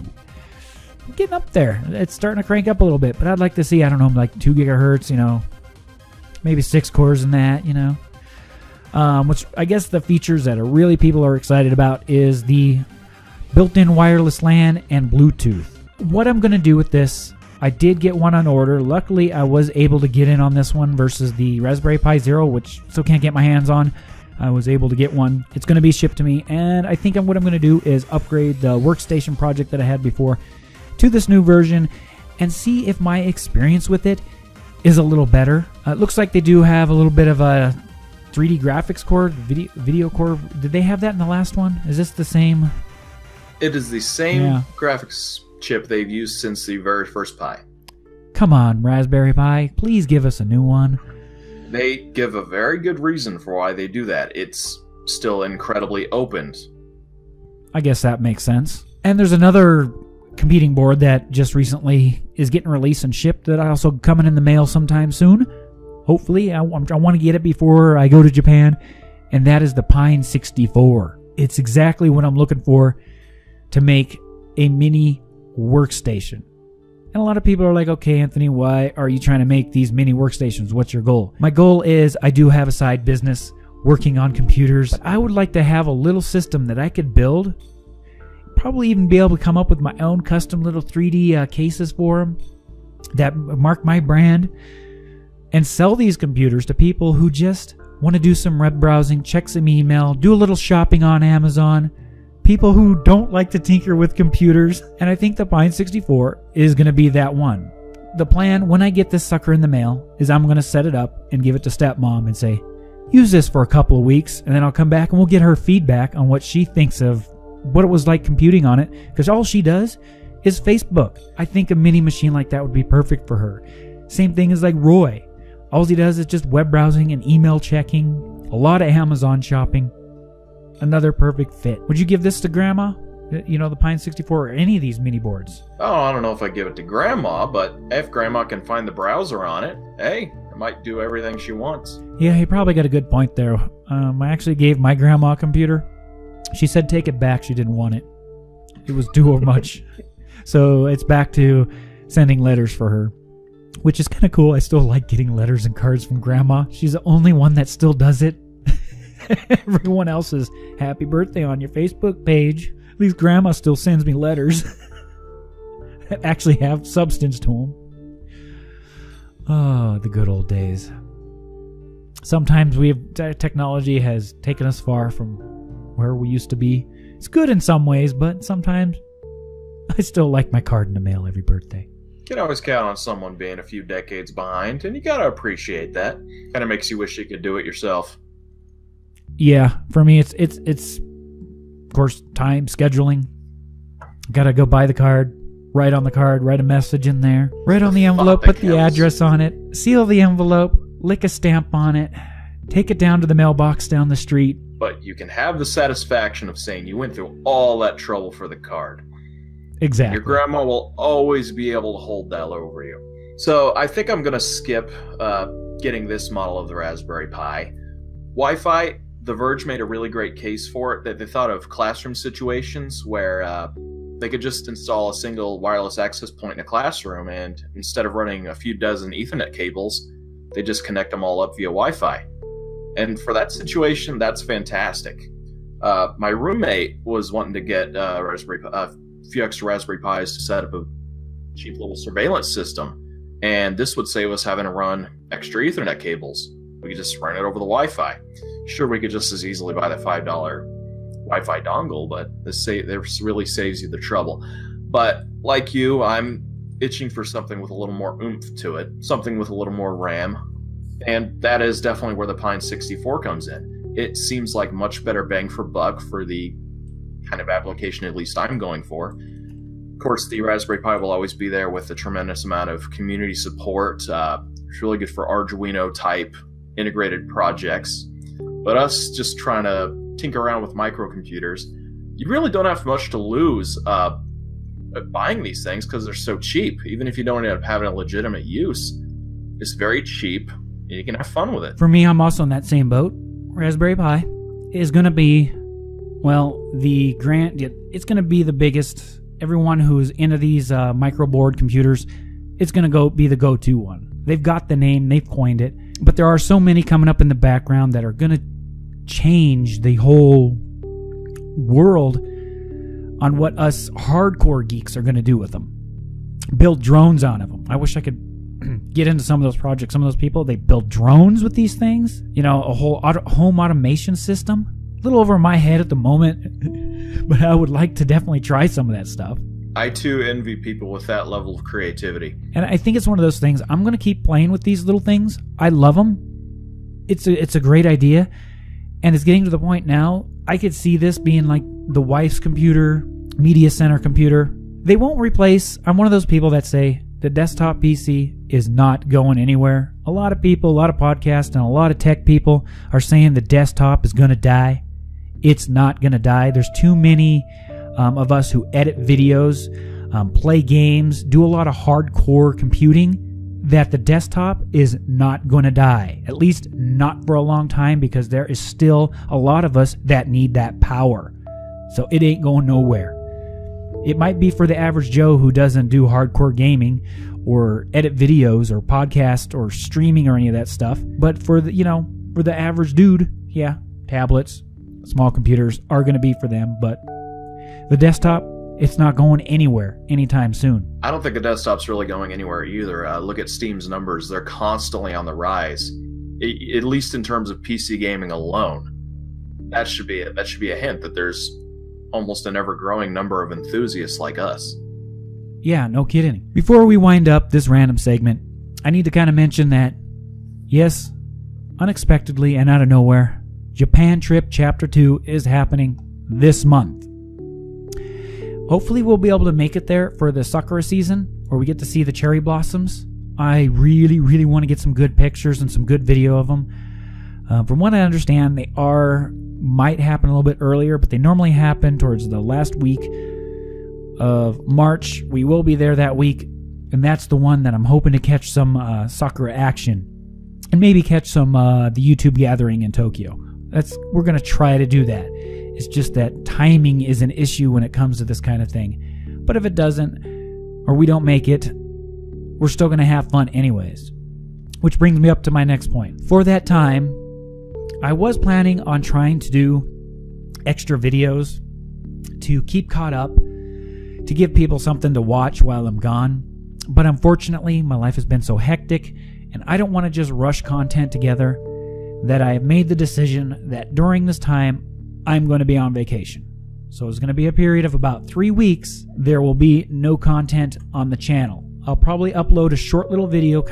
[SPEAKER 1] getting up there. It's starting to crank up a little bit, but I'd like to see, I don't know, like 2 gigahertz, maybe 6 cores in that, which I guess the features that really people are excited about is the built-in wireless LAN and Bluetooth. What I'm going to do with this, I did get one on order. Luckily, I was able to get in on this one versus the Raspberry Pi Zero, which still can't get my hands on. I was able to get one. It's going to be shipped to me, and I think what I'm going to do is upgrade the workstation project that I had before to this new version and see if my experience with it is a little better. It looks like they do have a little bit of a 3D graphics core, video core. Did they have that in the last one? Is this the same?
[SPEAKER 3] It is the same graphics chip they've used since the very first Pi.
[SPEAKER 1] Come on, Raspberry Pi. Please give us a new one.
[SPEAKER 3] They give a very good reason for why they do that. It's still incredibly opened.
[SPEAKER 1] I guess that makes sense. And there's another competing board that just recently is getting released and shipped that I also coming in the mail sometime soon. Hopefully, I want to get it before I go to Japan, and that is the Pine 64. It's exactly what I'm looking for to make a mini workstation. And a lot of people are like, okay, Anthony, why are you trying to make these mini workstations? What's your goal? My goal is I do have a side business working on computers, but I would like to have a little system that I could build, probably even be able to come up with my own custom little 3D cases for them that mark my brand and sell these computers to people who just want to do some web browsing, check some email, do a little shopping on Amazon. People who don't like to tinker with computers, and I think the Pine 64 is going to be that one. The plan, when I get this sucker in the mail, is I'm going to set it up and give it to stepmom and say, use this for a couple of weeks, and then I'll come back and we'll get her feedback on what she thinks of what it was like computing on it, because all she does is Facebook. I think a mini machine like that would be perfect for her. Same thing as like Roy. All he does is just web browsing and email checking, a lot of Amazon shopping. Another perfect fit. Would you give this to Grandma? The Pine 64 or any of these mini boards?
[SPEAKER 3] Oh, I don't know if I give it to Grandma, but if Grandma can find the browser on it, hey, it might do everything she wants.
[SPEAKER 1] Yeah, he probably got a good point there. I actually gave my grandma a computer. She said take it back. She didn't want it. It was too much. So it's back to sending letters for her, which is kind of cool. I still like getting letters and cards from Grandma. She's the only one that still does it. Everyone else is happy birthday on your Facebook page. At least Grandma still sends me letters. actually have substance to them. Oh, the good old days. Sometimes technology has taken us far from where we used to be. It's good in some ways, but sometimes I still like my card in the mail every birthday.
[SPEAKER 3] You can always count on someone being a few decades behind, and you gotta appreciate that. Kind of makes you wish you could do it yourself.
[SPEAKER 1] Yeah, for me, it's of course time scheduling. Gotta go buy the card, write on the card, write a message in there, write on the envelope, put the address on it, seal the envelope, lick a stamp on it, take it down to the mailbox down the street.
[SPEAKER 3] But you can have the satisfaction of saying you went through all that trouble for the card.
[SPEAKER 1] Exactly.
[SPEAKER 3] Your grandma will always be able to hold that over you. So I think I'm going to skip getting this model of the Raspberry Pi. Wi-Fi, The Verge made a really great case for it, that they thought of classroom situations where they could just install a single wireless access point in a classroom, and instead of running a few dozen Ethernet cables, they just connect them all up via Wi-Fi. And for that situation, that's fantastic. My roommate was wanting to get a few extra Raspberry Pis to set up a cheap little surveillance system, and this would save us having to run extra Ethernet cables. We could just run it over the Wi-Fi. Sure, we could just as easily buy the $5 Wi-Fi dongle, but this really saves you the trouble. But like you, I'm itching for something with a little more oomph to it, something with a little more RAM, and that is definitely where the Pine 64 comes in. It seems like much better bang for buck for the kind of application at least I'm going for. Of course, the Raspberry Pi will always be there with a tremendous amount of community support. It's really good for Arduino type integrated projects. But us just trying to tinker around with microcomputers, you really don't have much to lose buying these things because they're so cheap. Even if you don't end up having a legitimate use, it's very cheap and you can have fun with it.
[SPEAKER 1] For me, I'm also in that same boat. Raspberry Pi is going to be, well, it's going to be the biggest. Everyone who's into these microboard computers, it's going to be the go-to one. They've got the name, they've coined it, but there are so many coming up in the background that are going to change the whole world on what us hardcore geeks are going to do with them. Build drones out of them. I wish I could get into some of those projects. Some of those people, they build drones with these things. You know, a whole home automation system. A little over my head at the moment, but I would like to definitely try some of that stuff.
[SPEAKER 3] I too envy people with that level of creativity. And
[SPEAKER 1] I think it's one of those things. I'm going to keep playing with these little things. I love them. It's a great idea. And it's getting to the point now, I could see this being like the wife's computer, media center computer. They won't replace, I'm one of those people that say the desktop PC is not going anywhere. A lot of people, a lot of podcasts, and a lot of tech people are saying the desktop is going to die. It's not going to die. There's too many of us who edit videos, play games, do a lot of hardcore computing, that the desktop is not going to die. At least not for a long time, because there is still a lot of us that need that power. So it ain't going nowhere. It might be for the average Joe who doesn't do hardcore gaming or edit videos or podcast or streaming or any of that stuff. But for the average dude, yeah, tablets, small computers are going to be for them. But the desktop, it's not going anywhere anytime soon.
[SPEAKER 3] I don't think the desktop's really going anywhere either. Look at Steam's numbers. They're constantly on the rise, at least in terms of PC gaming alone. That should be a hint that there's almost an ever-growing number of enthusiasts like us.
[SPEAKER 1] Yeah, no kidding. Before we wind up this random segment, I need to kind of mention that, yes, unexpectedly and out of nowhere, Japan Trip Chapter 2 is happening this month. Hopefully we'll be able to make it there for the sakura season, where we get to see the cherry blossoms. I really, really want to get some good pictures and some good video of them. From what I understand, they might happen a little bit earlier, but they normally happen towards the last week of March. We will be there that week, and that's the one that I'm hoping to catch some sakura action, and maybe catch some the YouTube gathering in Tokyo. We're going to try to do that. It's just that timing is an issue when it comes to this kind of thing. But if it doesn't, or we don't make it, we're still going to have fun anyways. Which brings me up to my next point. For that time, I was planning on trying to do extra videos to keep caught up, to give people something to watch while I'm gone. But unfortunately, my life has been so hectic, and I don't want to just rush content together, that I have made the decision that during this time, I'm going to be on vacation. So it's going to be a period of about 3 weeks. There will be no content on the channel. I'll probably upload a short little video,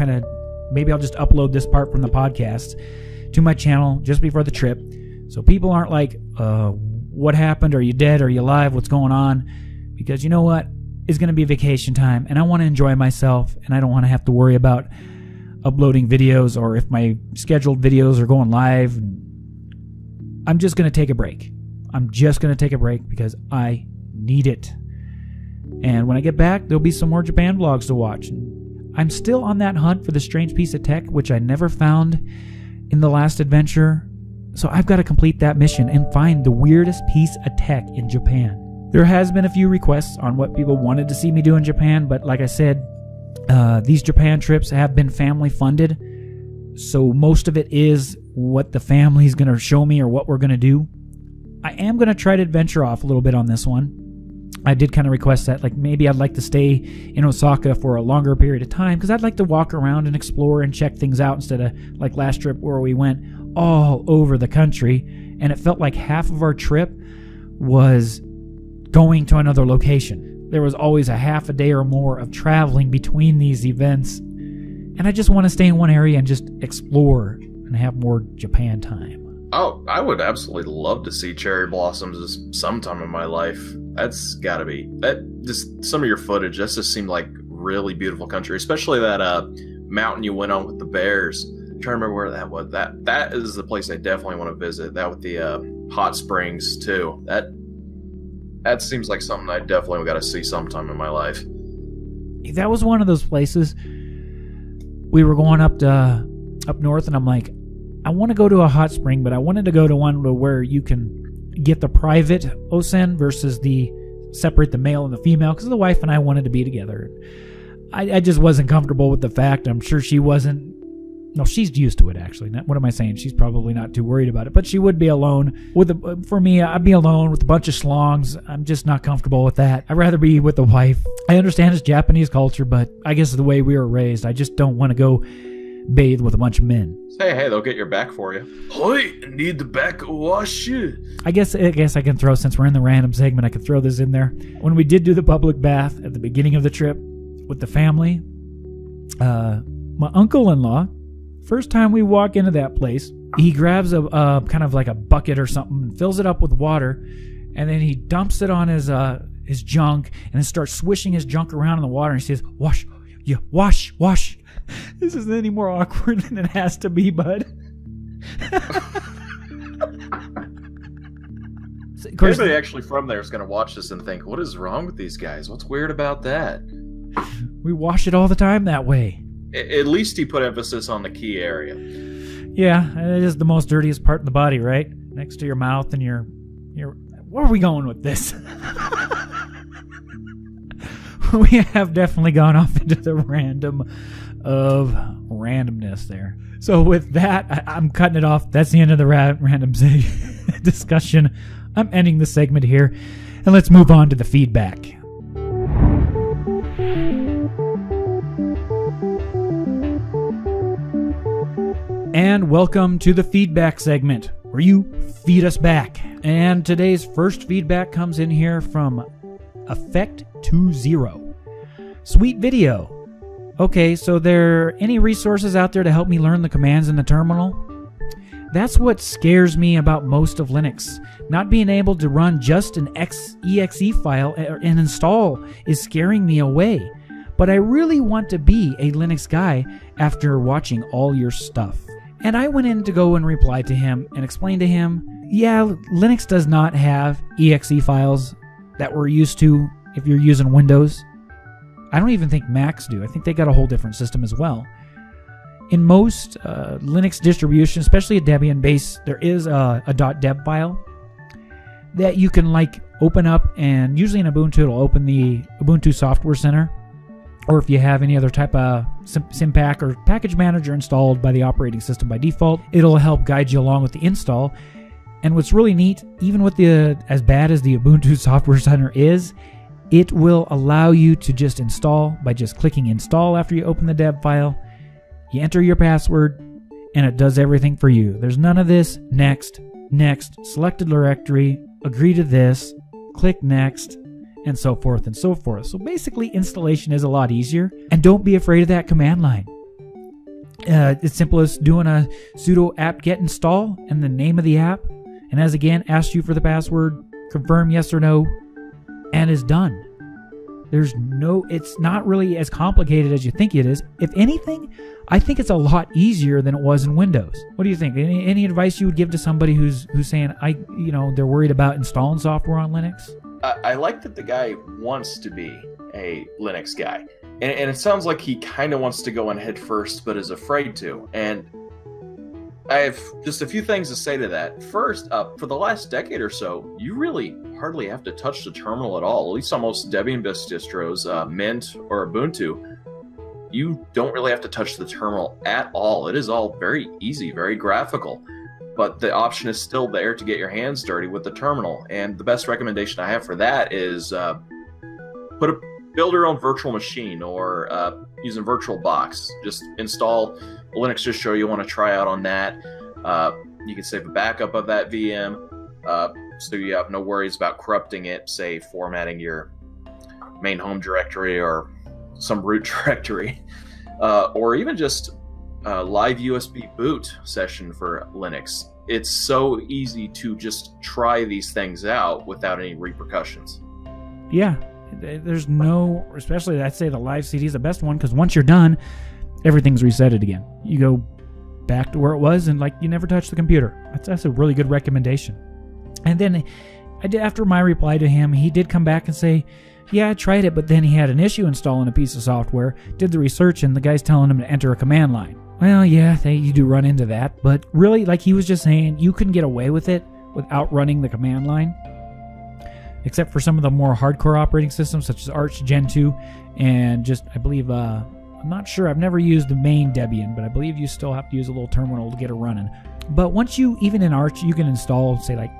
[SPEAKER 1] maybe I'll just upload this part from the podcast to my channel just before the trip. So people aren't like, what happened? Are you dead? Are you alive? What's going on? Because you know what? It's going to be vacation time, and I want to enjoy myself, and I don't want to have to worry about uploading videos or if my scheduled videos are going live. I'm just going to take a break. I'm just going to take a break because I need it. And when I get back, there'll be some more Japan vlogs to watch. I'm still on that hunt for the strange piece of tech, which I never found in the last adventure. So I've got to complete that mission and find the weirdest piece of tech in Japan. There has been a few requests on what people wanted to see me do in Japan, but like I said, these Japan trips have been family funded. So most of it is what the family's going to show me or what we're going to do. I am going to try to adventure off a little bit on this one. I did kind of request that, like maybe I'd like to stay in Osaka for a longer period of time because I'd like to walk around and explore and check things out instead of like last trip where we went all over the country and it felt like half of our trip was going to another location. There was always a half a day or more of traveling between these events, and I just want to stay in one area and just explore and have more Japan time.
[SPEAKER 3] Oh, I would absolutely love to see cherry blossoms sometime in my life. That's gotta be just some of your footage. That just seemed like really beautiful country, especially that mountain you went on with the bears. I'm trying to remember where that was. That is the place I definitely want to visit. That with the hot springs too. That seems like something I definitely got to see sometime in my life.
[SPEAKER 1] That was one of those places. We were going up north, and I'm like, I want to go to a hot spring, but I wanted to go to one where you can get the private onsen versus separate the male and the female, because the wife and I wanted to be together. I just wasn't comfortable with the fact. I'm sure she wasn't. No, she's used to it, actually. What am I saying? She's probably not too worried about it, but she would be alone. For me, I'd be alone with a bunch of schlongs. I'm just not comfortable with that. I'd rather be with the wife. I understand it's Japanese culture, but I guess the way we were raised, I just don't want to go bathe with a bunch of men.
[SPEAKER 3] Hey, they'll get your back for you. Hoi, need the back wash.
[SPEAKER 1] I guess I can throw, since we're in the random segment, I can throw this in there. When we did do the public bath at the beginning of the trip with the family, my uncle-in-law, first time we walk into that place, he grabs a kind of like a bucket or something and fills it up with water, and then he dumps it on his junk and then starts swishing his junk around in the water, and he says, "Wash, yeah, wash, wash." This isn't any more awkward than it has to be, bud.
[SPEAKER 3] Everybody actually from there is going to watch this and think, what is wrong with these guys? What's weird about that?
[SPEAKER 1] We wash it all the time that way.
[SPEAKER 3] At least he put emphasis on the key area.
[SPEAKER 1] Yeah, it is the most dirtiest part of the body, right? Next to your mouth and your... Where are we going with this? We have definitely gone off into the random of randomness there. So with that, I'm cutting it off. That's the end of the random discussion. I'm ending the segment here, and let's move on to the feedback. And welcome to the feedback segment, where you feed us back. And today's first feedback comes in here from Effect20. Sweet video. Okay, so there any resources out there to help me learn the commands in the terminal? That's what scares me about most of Linux. Not being able to run just an exe file and install is scaring me away. But I really want to be a Linux guy after watching all your stuff. And I went in to go and reply to him and explain to him, yeah, Linux does not have exe files that we're used to if you're using Windows. I don't even think Macs do. I think they got a whole different system as well. In most Linux distributions, especially a Debian base, there is a .deb file that you can open up, and usually in Ubuntu it'll open the Ubuntu Software Center, or if you have any other type of Sympack or package manager installed by the operating system by default, it'll help guide you along with the install. And what's really neat, even with as bad as the Ubuntu Software Center is, It will allow you to just install by just clicking install after you open the deb file. You enter your password, and it does everything for you. There's none of this next, select a directory, agree to this, click next, and so forth and so forth. So basically, installation is a lot easier, and don't be afraid of that command line. It's simple as doing a sudo apt-get install and the name of the app, and as again, asks you for the password, confirm yes or no, and is done. It's not really as complicated as you think it is. If anything, I think it's a lot easier than it was in Windows. What do you think? Any advice you would give to somebody who's saying they're worried about installing software on Linux?
[SPEAKER 3] I like that the guy wants to be a Linux guy, and it sounds like he kind of wants to go in head first, but is afraid to. And I have just a few things to say to that. First, for the last decade or so, you really hardly have to touch the terminal at all. At least on most Debian-based distros, Mint or Ubuntu, you don't really have to touch the terminal at all. It is all very easy, very graphical. But the option is still there to get your hands dirty with the terminal. And the best recommendation I have for that is build your own virtual machine, or using VirtualBox. Just install a Linux distro you want to try out on that. You can save a backup of that VM, so you have no worries about corrupting it, say formatting your main home directory or some root directory, or even just live USB boot session for Linux. It's so easy to just try these things out without any repercussions.
[SPEAKER 1] Yeah, there's no, especially I'd say the live CD is the best one, because once you're done, everything's resetted again. You go back to where it was, and like you never touch the computer. That's a really good recommendation. And then after my reply to him, he did come back and say, yeah, I tried it, but then he had an issue installing a piece of software, did the research, and the guy's telling him to enter a command line. Well, yeah, you do run into that, but really, like he was just saying, you couldn't get away with it without running the command line, except for some of the more hardcore operating systems, such as Arch Gen 2, and just, I believe, I'm not sure, I've never used the main Debian, but I believe you still have to use a little terminal to get it running. But once even in Arch, you can install, say, like,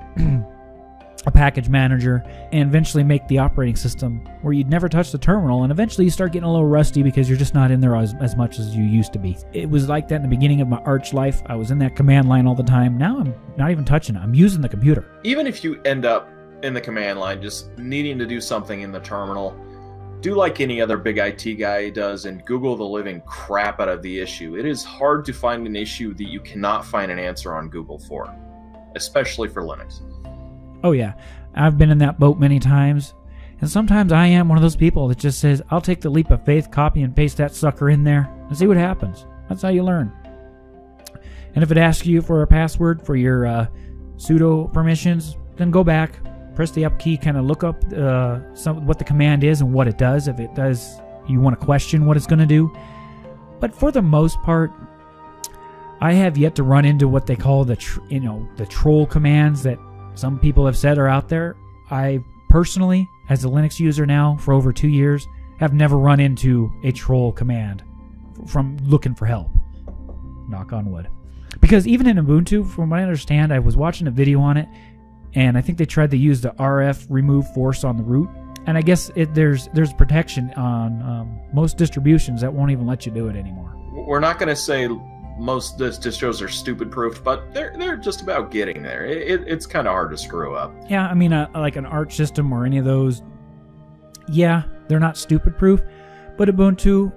[SPEAKER 1] a package manager, and eventually make the operating system where you'd never touch the terminal, and eventually you start getting a little rusty because you're just not in there as much as you used to be. It was like that in the beginning of my Arch life. I was in that command line all the time. Now I'm not even touching it. I'm using the computer.
[SPEAKER 3] Even if you end up in the command line just needing to do something in the terminal, do like any other big IT guy does and Google the living crap out of the issue. It is hard to find an issue that you cannot find an answer on Google for, especially for Linux.
[SPEAKER 1] Oh yeah, I've been in that boat many times, and sometimes I am one of those people that just says, I'll take the leap of faith, copy and paste that sucker in there, and see what happens. That's how you learn. And if it asks you for a password for your sudo permissions, then go back, press the up key, kind of look up what the command is and what it does. If it does, you want to question what it's going to do. But for the most part, I have yet to run into what they call the troll commands that some people have said are out there. I personally, as a Linux user now for over 2 years, have never run into a troll command from looking for help. Knock on wood. Because even in Ubuntu, from what I understand, I was watching a video on it, and I think they tried to use the RF remove force on the root. And I guess there's protection on most distributions that won't even let you do it anymore.
[SPEAKER 3] We're not going to say most distros are stupid-proofed, but they're just about getting there. It's kind of hard to screw up.
[SPEAKER 1] Yeah, I mean, like an Arch system or any of those, yeah, they're not stupid-proof, but Ubuntu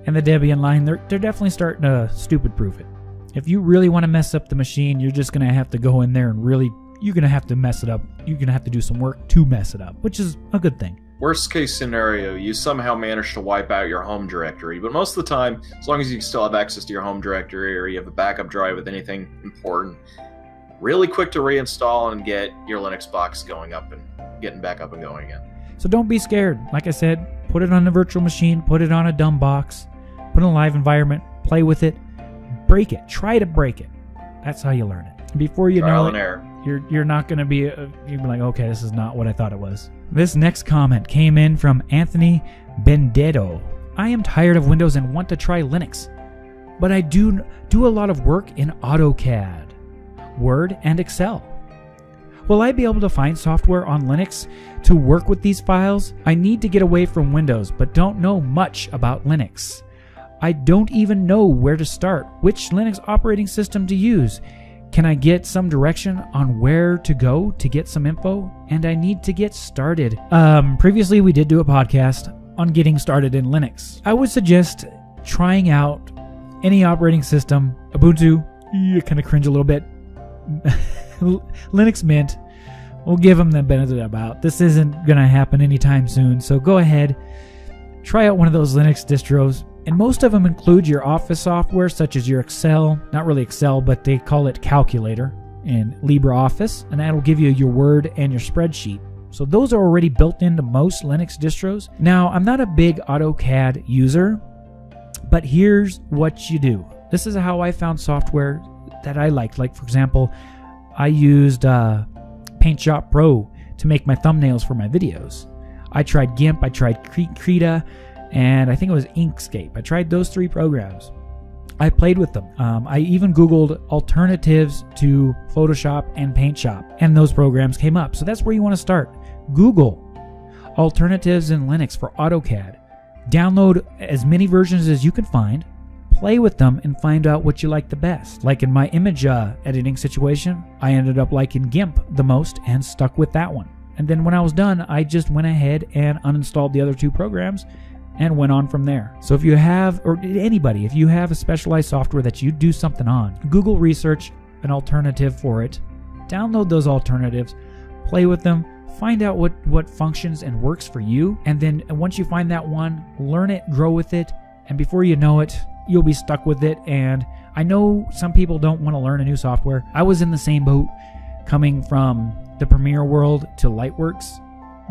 [SPEAKER 1] and the Debian line, they're definitely starting to stupid-proof it. If you really want to mess up the machine, you're just going to have to go in there and really, you're going to have to mess it up. You're going to have to do some work to mess it up, which is a good thing.
[SPEAKER 3] Worst case scenario, you somehow manage to wipe out your home directory, but most of the time, as long as you still have access to your home directory or you have a backup drive with anything important, really quick to reinstall and get your Linux box going up and getting back up and going again.
[SPEAKER 1] So don't be scared. Like I said, put it on a virtual machine, put it on a dumb box, put it in a live environment, play with it, break it, try to break it. That's how you learn it. Before you
[SPEAKER 3] Trial
[SPEAKER 1] know
[SPEAKER 3] and
[SPEAKER 1] it,
[SPEAKER 3] error.
[SPEAKER 1] you're not going to be, you'll be like, okay, this is not what I thought it was. This next comment came in from Anthony Benedetto. I am tired of Windows and want to try Linux, but I do a lot of work in AutoCAD, Word, and Excel. Will I be able to find software on Linux to work with these files? I need to get away from Windows, but don't know much about Linux. I don't even know where to start, which Linux operating system to use. Can I get some direction on where to go to get some info? And I need to get started. Previously, we did do a podcast on getting started in Linux. I would suggest trying out any operating system. Ubuntu, you kind of cringe a little bit. Linux Mint, we'll give them the benefit of the doubt. This isn't going to happen anytime soon, so go ahead, try out one of those Linux distros. And most of them include your office software, such as your Excel, not really Excel, but they call it Calculator in LibreOffice, and that'll give you your Word and your spreadsheet. So those are already built into most Linux distros. Now, I'm not a big AutoCAD user, but here's what you do. This is how I found software that I liked. Like, for example, I used PaintShop Pro to make my thumbnails for my videos. I tried GIMP, I tried Krita, and I think it was Inkscape. I tried those 3 programs. I played with them. I even Googled alternatives to Photoshop and PaintShop, and those programs came up. So that's where you want to start. Google alternatives in Linux for AutoCAD. Download as many versions as you can find. Play with them and find out what you like the best. Like in my image editing situation, I ended up liking GIMP the most and stuck with that one. And then when I was done, I just went ahead and uninstalled the other 2 programs and went on from there. So if you have, or anybody, if you have a specialized software that you do something on, Google research an alternative for it, download those alternatives, play with them, find out what functions and works for you, and then once you find that one, learn it, grow with it, and before you know it, you'll be stuck with it. And I know some people don't want to learn a new software. I was in the same boat coming from the Premiere world to Lightworks.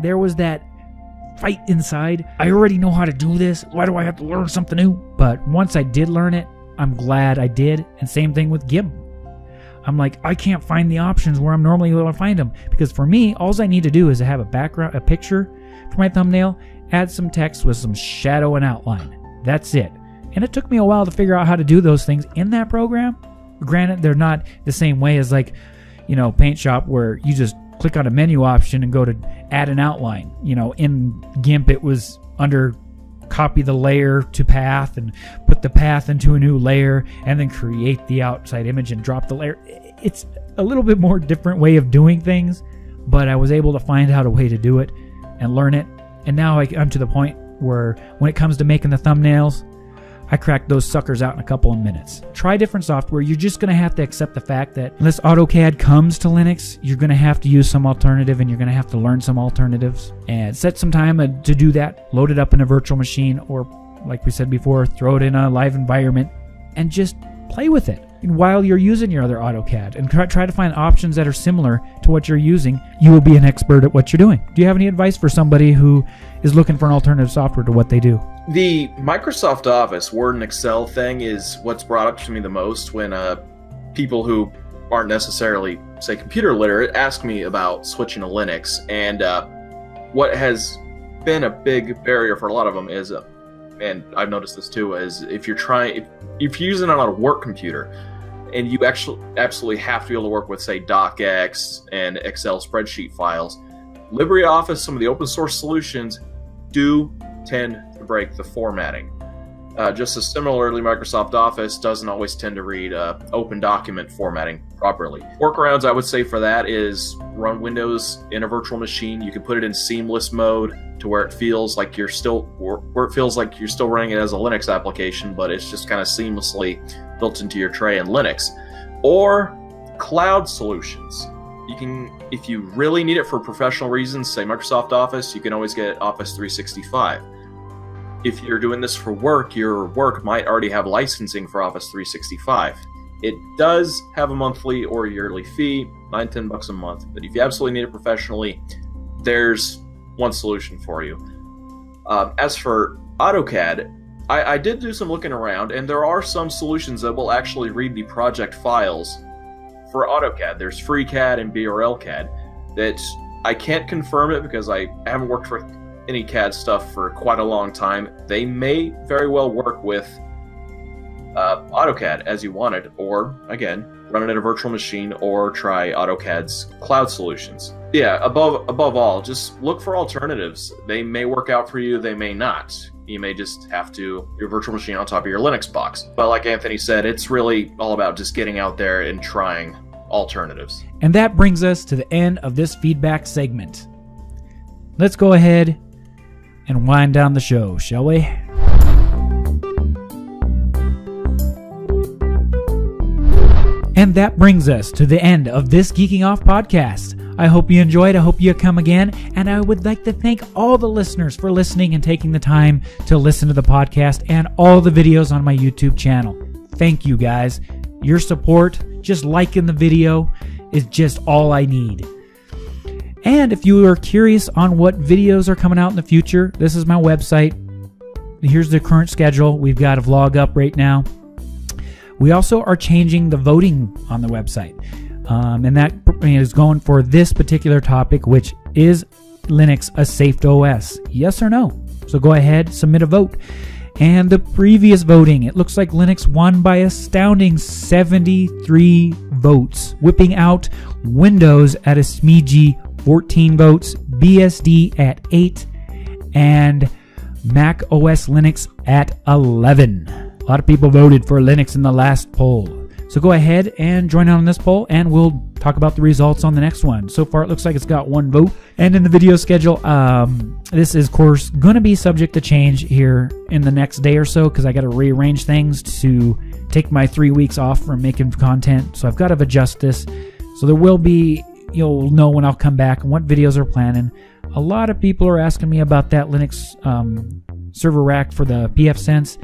[SPEAKER 1] There was that fight inside. I already know how to do this. Why do I have to learn something new? But once I did learn it, I'm glad I did. And same thing with GIMP. I'm like, I can't find the options where I'm normally able to find them. Because for me, all I need to do is have a background, a picture for my thumbnail, add some text with some shadow and outline. That's it. And it took me a while to figure out how to do those things in that program. Granted, they're not the same way as like, PaintShop, where you just click on a menu option and go to add an outline. In GIMP, it was under copy the layer to path and put the path into a new layer and then create the outside image and drop the layer. It's a little bit more different way of doing things, but I was able to find out a way to do it and learn it. And now I'm to the point where when it comes to making the thumbnails, I cracked those suckers out in a couple of minutes. Try different software. You're just going to have to accept the fact that unless AutoCAD comes to Linux, you're going to have to use some alternative and you're going to have to learn some alternatives. And set some time to do that. Load it up in a virtual machine, or like we said before, throw it in a live environment and just play with it while you're using your other AutoCAD, and try to find options that are similar to what you're using. You will be an expert at what you're doing. Do you have any advice for somebody who is looking for an alternative software to what they do?
[SPEAKER 3] The Microsoft Office Word and Excel thing is what's brought up to me the most when people who aren't necessarily, say, computer literate ask me about switching to Linux. And what has been a big barrier for a lot of them is, and I've noticed this too, is if you're using it on a work computer and you actually absolutely have to be able to work with, say, DocX and Excel spreadsheet files, LibreOffice, some of the open source solutions do tend to break the formatting. Just as similarly, Microsoft Office doesn't always tend to read open document formatting properly. Workarounds I would say for that is run Windows in a virtual machine. You can put it in seamless mode to where it feels like you're still running it as a Linux application, but it's just kind of seamlessly built into your tray in Linux. Or cloud solutions. You can, if you really need it for professional reasons, say Microsoft Office, you can always get Office 365. If you're doing this for work, your work might already have licensing for Office 365. It does have a monthly or yearly fee, $9-10 a month, but if you absolutely need it professionally, there's one solution for you. As for AutoCAD, I did do some looking around, and there are some solutions that will actually read the project files for AutoCAD. There's FreeCAD and BRLCAD that I can't confirm it because I haven't worked with any CAD stuff for quite a long time. They may very well work with AutoCAD as you wanted, or again, run it in a virtual machine, or try AutoCAD's cloud solutions. Yeah, above all, just look for alternatives. They may work out for you, they may not. You may just have to your virtual machine on top of your Linux box. But like Anthony said, it's really all about just getting out there and trying alternatives.
[SPEAKER 1] And that brings us to the end of this feedback segment. Let's go ahead and wind down the show, shall we? And that brings us to the end of this Geeking Off podcast. I hope you enjoyed. I hope you come again. And I would like to thank all the listeners for listening and taking the time to listen to the podcast and all the videos on my YouTube channel. Thank you, guys. Your support, just liking the video, is just all I need. And if you are curious on what videos are coming out in the future, this is my website. Here's the current schedule. We've got a vlog up right now. We also are changing the voting on the website. And that is going for this particular topic, which is Linux a safe OS? Yes or no? So go ahead, submit a vote. And the previous voting, it looks like Linux won by astounding 73 votes, whipping out Windows at a smidgy 14 votes, BSD at 8, and Mac OS Linux at 11. A lot of people voted for Linux in the last poll. So go ahead and join on this poll, and we'll talk about the results on the next one. So far, it looks like it's got 1 vote. And in the video schedule, this is, of course, going to be subject to change here in the next day or so, because I got to rearrange things to take my 3 weeks off from making content. So I've got to adjust this. So there will be, you'll know when I'll come back and what videos are planning. A lot of people are asking me about that Linux server rack for the pfSense.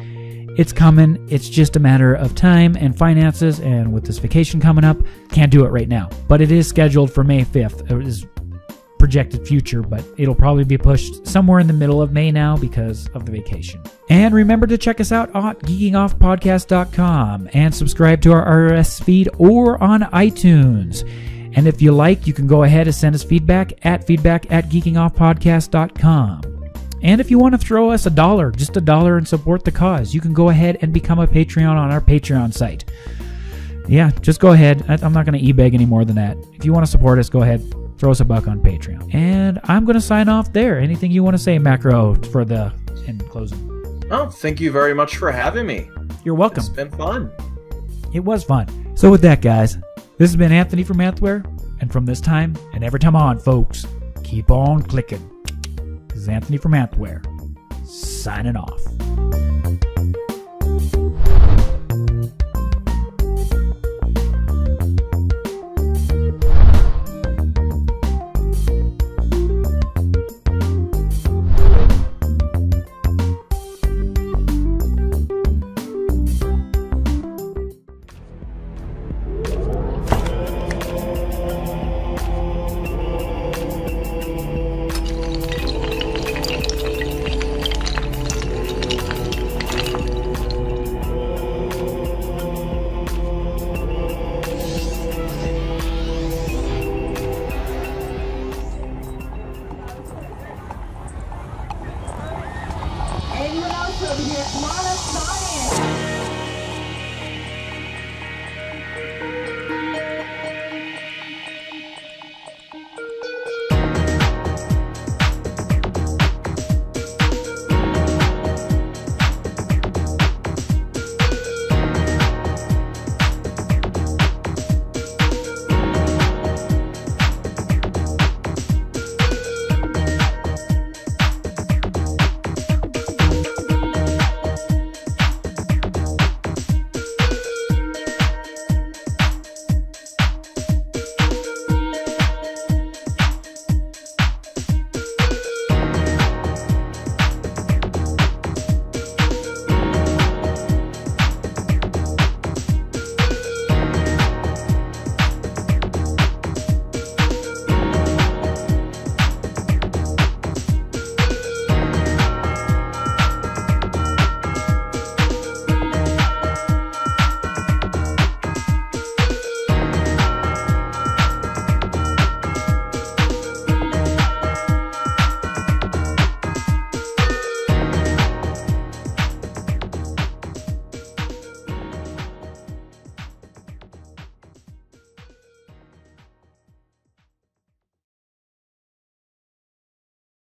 [SPEAKER 1] It's coming. It's just a matter of time and finances, and with this vacation coming up, can't do it right now. But it is scheduled for May 5th. It is projected future, but it'll probably be pushed somewhere in the middle of May now because of the vacation. And remember to check us out at geekingoffpodcast.com and subscribe to our RSS feed or on iTunes. And if you like, you can go ahead and send us feedback at geekingoffpodcast.com. And if you want to throw us $1, just $1, and support the cause, you can go ahead and become a Patreon on our Patreon site. Yeah, just go ahead. I'm not going to e-beg any more than that. If you want to support us, go ahead, throw us $1 on Patreon. And I'm going to sign off there. Anything you want to say, Macro, for the end closing?
[SPEAKER 3] Oh, thank you very much for having me.
[SPEAKER 1] You're welcome.
[SPEAKER 3] It's been fun.
[SPEAKER 1] It was fun. So with that, guys, this has been Anthony from AnthWare. And from this time and every time on, folks, keep on clicking. This is Anthony from AnthWare, signing off.
[SPEAKER 4] Anyone else over here? Come on.